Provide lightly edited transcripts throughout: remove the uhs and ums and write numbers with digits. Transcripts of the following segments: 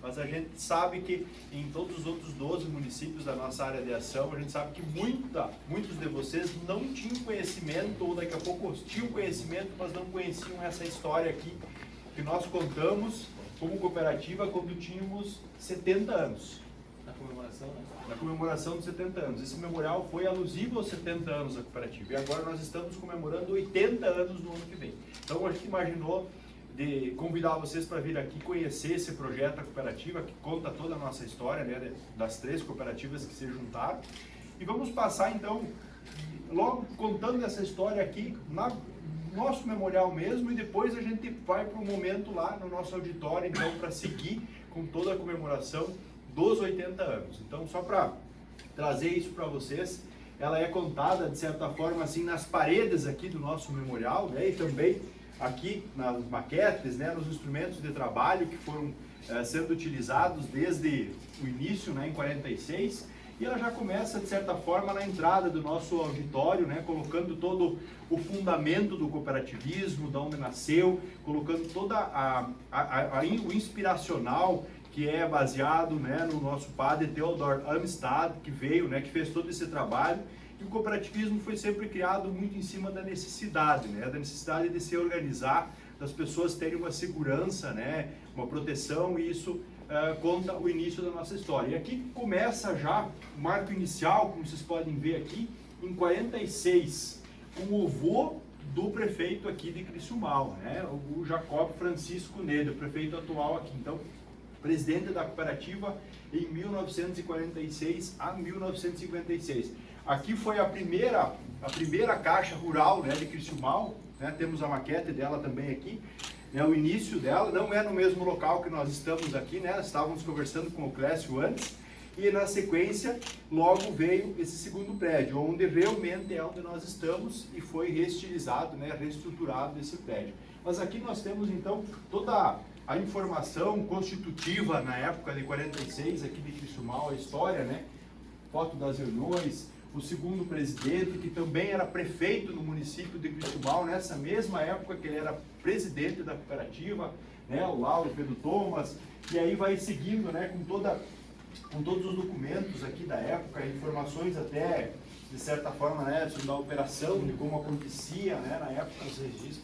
mas a gente sabe que em todos os outros 12 municípios da nossa área de ação, a gente sabe que muitos de vocês não tinham conhecimento, ou daqui a pouco tinham conhecimento, mas não conheciam essa história aqui, que nós contamos como cooperativa quando tínhamos 70 anos. Na comemoração, né? Na comemoração dos 70 anos. Esse memorial foi alusivo aos 70 anos da cooperativa. E agora nós estamos comemorando 80 anos no ano que vem. Então a gente imaginou de convidar vocês para vir aqui conhecer esse projeto da cooperativa, que conta toda a nossa história, né, das 3 cooperativas que se juntaram. E vamos passar então, logo contando essa história aqui, no nosso memorial mesmo, e depois a gente vai para um momento lá no nosso auditório, então, para seguir com toda a comemoração dos 80 anos. Então, só para trazer isso para vocês, ela é contada, de certa forma, assim, nas paredes aqui do nosso memorial, né, e também aqui nas maquetes, né, nos instrumentos de trabalho que foram sendo utilizados desde o início, né, em 46, e ela já começa, de certa forma, na entrada do nosso auditório, né, colocando todo o fundamento do cooperativismo, de onde nasceu, colocando toda o inspiracional, que é baseado, né, no nosso padre Theodor Amstad, que veio, né, que fez todo esse trabalho. E o cooperativismo foi sempre criado muito em cima da necessidade, né, da necessidade de se organizar, das pessoas terem uma segurança, né, uma proteção, e isso conta o início da nossa história. E aqui começa já o marco inicial, como vocês podem ver aqui, em 46, com o avô do prefeito aqui de Criciúmal, né, o Jacob Francisco Neder, o prefeito atual aqui. Então, presidente da cooperativa em 1946 a 1956. Aqui foi a primeira caixa rural, né, de Criciúmal, né, temos a maquete dela também aqui, né, o início dela, não é no mesmo local que nós estamos aqui, né, estávamos conversando com o Clécio antes, e na sequência logo veio esse segundo prédio, onde realmente é onde nós estamos, e foi reestilizado, né, reestruturado esse prédio. Mas aqui nós temos então toda a informação constitutiva na época de 46 aqui de Criciúmal, a história, né, foto das reuniões, o segundo presidente, que também era prefeito no município de Criciúmal, nessa mesma época que ele era presidente da cooperativa, né, o Lauro Pedro Thomas, e aí vai seguindo, né, com todos os documentos aqui da época, informações até, de certa forma, né, sobre a operação, de como acontecia, né, na época,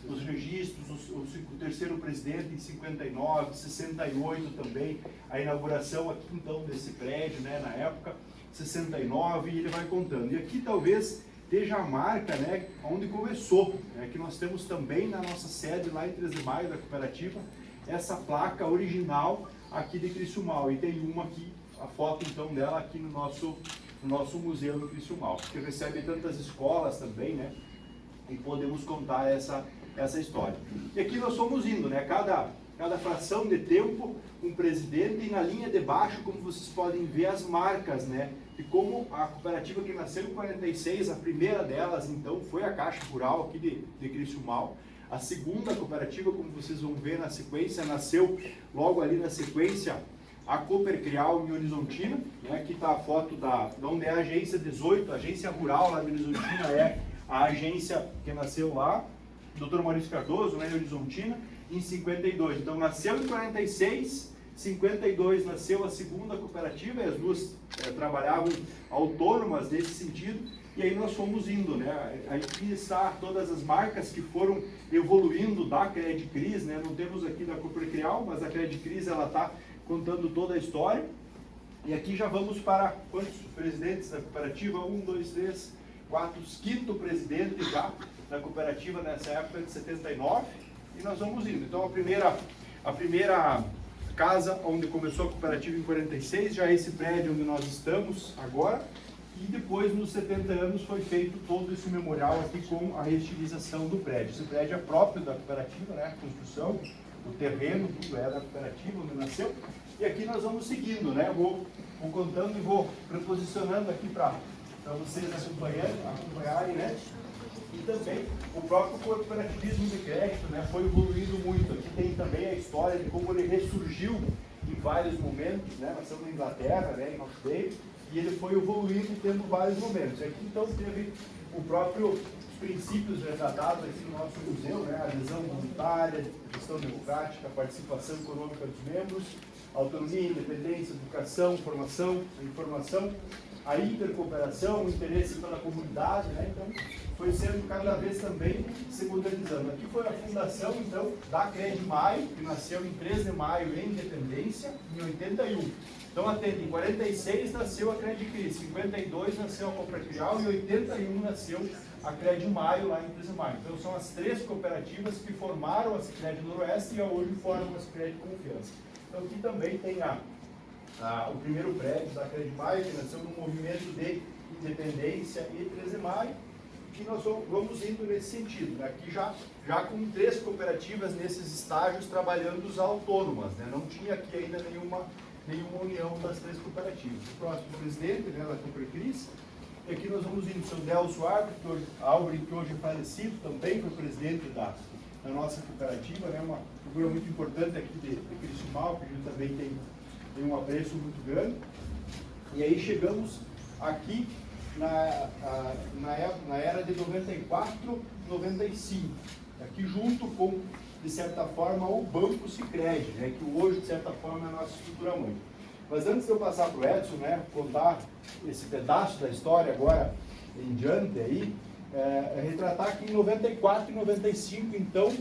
os registros, o terceiro presidente em 59, 68 também, a inauguração aqui então desse prédio, né, na época, 69, e ele vai contando. E aqui talvez esteja a marca, né, onde começou, né, que nós temos também na nossa sede lá em 13 de Maio da cooperativa, essa placa original aqui de Criciúmal, e tem uma aqui, a foto então dela aqui no nosso museu no Criciúmal, que recebe tantas escolas também, né, e podemos contar essa história. E aqui nós fomos indo, né, cada fração de tempo, um presidente, e na linha de baixo, como vocês podem ver, as marcas, né, de como a cooperativa que nasceu em 46, a primeira delas, então, foi a Caixa Rural aqui de Criciúmal. A segunda cooperativa, como vocês vão ver na sequência, nasceu logo ali na sequência, a Coopercrial em Horizontina, né, aqui está a foto de onde é a agência 18, a agência rural lá de Horizontina é a agência que nasceu lá, Dr. Maurício Cardoso, né, em Horizontina, em 52. Então nasceu em 46, 52 nasceu a segunda cooperativa, e as duas trabalhavam autônomas nesse sentido, e aí nós fomos indo, né? Aqui está todas as marcas que foram evoluindo da Credicris, né? Não temos aqui da Coopercrial, mas a Credicris ela está contando toda a história. E aqui já vamos para quantos presidentes da cooperativa? 1, 2, 3, 4, quinto presidente já da cooperativa nessa época de 79, e nós vamos indo. Então a primeira casa onde começou a cooperativa em 46, já é esse prédio onde nós estamos agora, e depois nos 70 anos foi feito todo esse memorial aqui com a reestilização do prédio. Esse prédio é próprio da cooperativa, né, a construção, o terreno, tudo é da cooperativa onde nasceu, e aqui nós vamos seguindo, né, vou contando e vou reposicionando aqui para vocês acompanharem, né. E também o próprio cooperativismo de crédito, né, foi evoluindo muito. Aqui tem também a história de como ele ressurgiu em vários momentos, né, nasceu na Inglaterra, né, em Rochdale, e ele foi evoluindo tendo vários momentos. Aqui então teve o próprio os princípios retratados aqui no nosso museu, né, a adesão voluntária, gestão democrática, a participação econômica dos membros, autonomia, independência, educação, formação, informação, a intercooperação, o interesse pela comunidade, né? Então, foi sendo cada vez também se modernizando. Aqui foi a fundação, então, da CRED Maio, que nasceu em 3 de maio em Independência, em 81. Então, atende, em 46 nasceu a CRED Cris, em 52 nasceu a Copercrial e em 81 nasceu a CRED Maio, lá em 3 de maio. Então, são as 3 cooperativas que formaram a Sicredi Noroeste e hoje formam a Sicredi Confiança. Então, aqui também tem o primeiro prédio da CRED Maio, que nasceu no movimento de independência e 13 de maio, que nós vamos indo nesse sentido, né? Aqui já com 3 cooperativas nesses estágios trabalhando autônomas, né? Não tinha aqui ainda nenhuma união das 3 cooperativas. O próximo presidente, né, da Copercris, e aqui nós vamos indo, o seu Delcio Albrecht, que hoje é falecido, também foi presidente da nossa cooperativa, né? Uma figura muito importante aqui de Criciúma, que a gente também tem um apreço muito grande. E aí chegamos aqui na era de 94, 95, aqui junto com, de certa forma, o Banco Sicredi, né, que hoje, de certa forma, é a nossa estrutura mãe. Mas antes de eu passar para o Edson, né, contar esse pedaço da história agora em diante aí, retratar que em 94 e 95, então,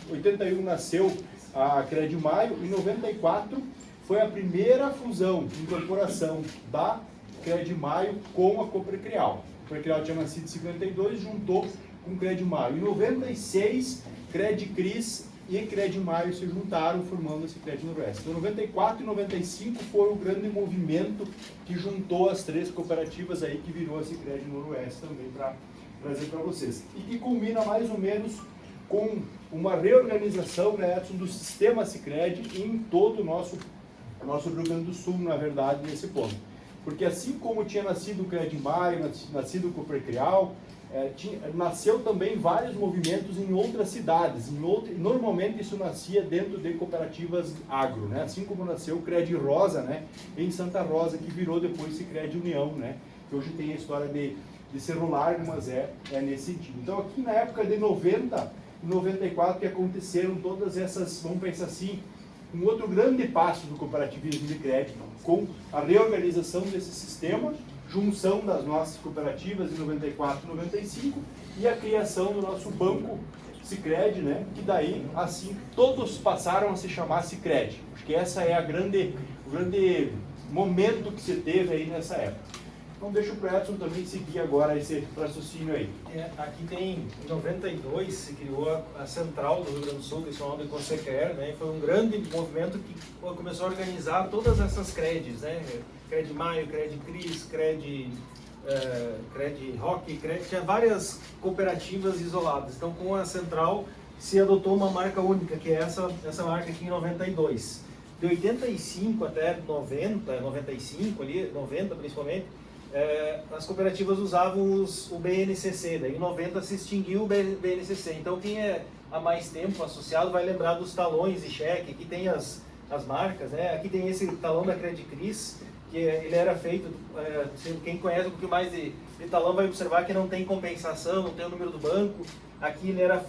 81 nasceu a CRED Maio, em 94 foi a primeira fusão, incorporação da CRED Maio com a Copercrial. A Copercrial tinha nascido em 52, juntou com CRED Maio. Em 96, CRED Cris e CRED Maio se juntaram, formando esse CRED Noroeste. Então, 94 e 95 foi o grande movimento que juntou as 3 cooperativas aí, que virou esse CRED Noroeste também, para trazer para vocês. E que culmina mais ou menos com uma reorganização, né, Edson, do sistema Sicredi em todo o nosso Rio Grande do Sul, na verdade, nesse ponto. Porque assim como tinha nascido o CRED Maio, nascido o Copercrial, nasceu também vários movimentos em outras cidades. Normalmente isso nascia dentro de cooperativas agro, né? Assim como nasceu o CRED Rosa, né, em Santa Rosa, que virou depois esse CRED União, né, que hoje tem a história de Cerro Largo, mas é nesse sentido. Então aqui na época de 90 e 94 que aconteceram todas essas, vamos pensar assim, um outro grande passo do cooperativismo de crédito, com a reorganização desse sistema, junção das nossas cooperativas em 94 e 95 e a criação do nosso banco Sicredi, né? Que daí, assim, todos passaram a se chamar Sicredi. Acho que essa é o grande momento que se teve aí nessa época. Então deixa o Edson também seguir agora esse raciocínio aí. Aqui tem, em 92, se criou a Central do Rio Grande do Sul, que se chama de Consequer, né? Foi um grande movimento que começou a organizar todas essas CREDs, né? CRED Maio, CRED Cris, CRED Rock, tinha várias cooperativas isoladas. Então, com a Central, se adotou uma marca única, que é essa marca aqui em 92. De 85 até 90, 95 ali, 90 principalmente, as cooperativas usavam o BNCC, daí em 90 se extinguiu o BNCC. Então quem é há mais tempo associado vai lembrar dos talões e cheque, aqui tem as marcas, né? Aqui tem esse talão da Cred Cris, que ele era feito, quem conhece um pouquinho mais de talão vai observar que não tem compensação, não tem o número do banco. Aqui ele era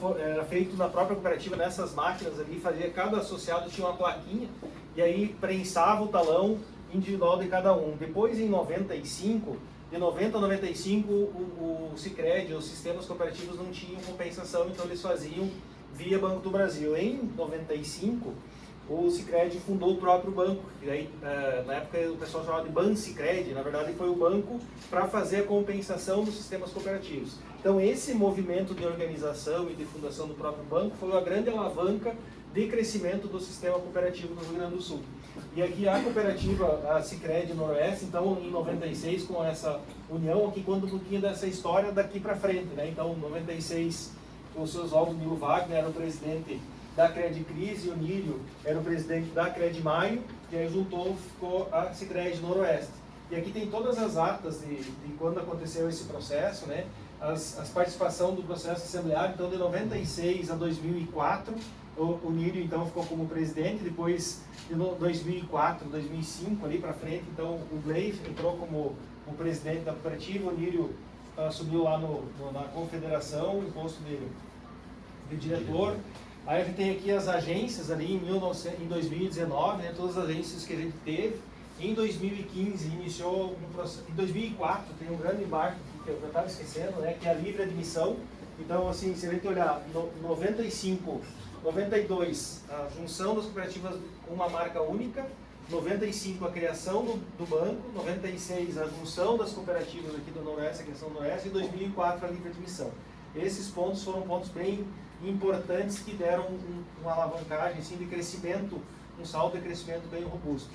feito na própria cooperativa, nessas máquinas ali, cada associado tinha uma plaquinha, e aí prensava o talão individual de cada um. Depois, em 95, de 90 a 95, o Sicredi, os sistemas cooperativos não tinham compensação, então eles faziam via Banco do Brasil. Em 95, o Sicredi fundou o próprio banco, e aí, na época o pessoal chamava de Bansicredi, na verdade foi o banco para fazer a compensação dos sistemas cooperativos. Então esse movimento de organização e de fundação do próprio banco foi uma grande alavanca de crescimento do sistema cooperativo no Rio Grande do Sul. E aqui a cooperativa, a Sicredi Noroeste, então em 96 com essa união, aqui conta um pouquinho dessa história daqui para frente, né? Então em 96 o seu Oswaldo Nilo Wagner era o presidente da Cred Cris e o Nílio era o presidente da Cred Maio, e aí juntou, ficou a Sicredi Noroeste. E aqui tem todas as atas de quando aconteceu esse processo, né? As participação do processo assembleário, então de 96 a 2004, o Nílio então ficou como presidente, depois de 2004, 2005 ali para frente, então o Gleif entrou como o presidente da cooperativa, o Nílio assumiu lá na confederação o posto de diretor, Aí a gente tem aqui as agências ali em 2019, né, todas as agências que a gente teve. Em 2015 iniciou um processo, em 2004 tem um grande marco que eu estava esquecendo, né, que é a livre admissão. Então, assim, se a gente olhar, 95, 92, a junção das cooperativas com uma marca única, 95 a criação do banco, 96 a junção das cooperativas aqui do Noroeste, a criação do Noroeste, e 2004 a livre admissão. Esses pontos foram pontos bem importantes que deram uma alavancagem assim, de crescimento, um salto de crescimento bem robusto.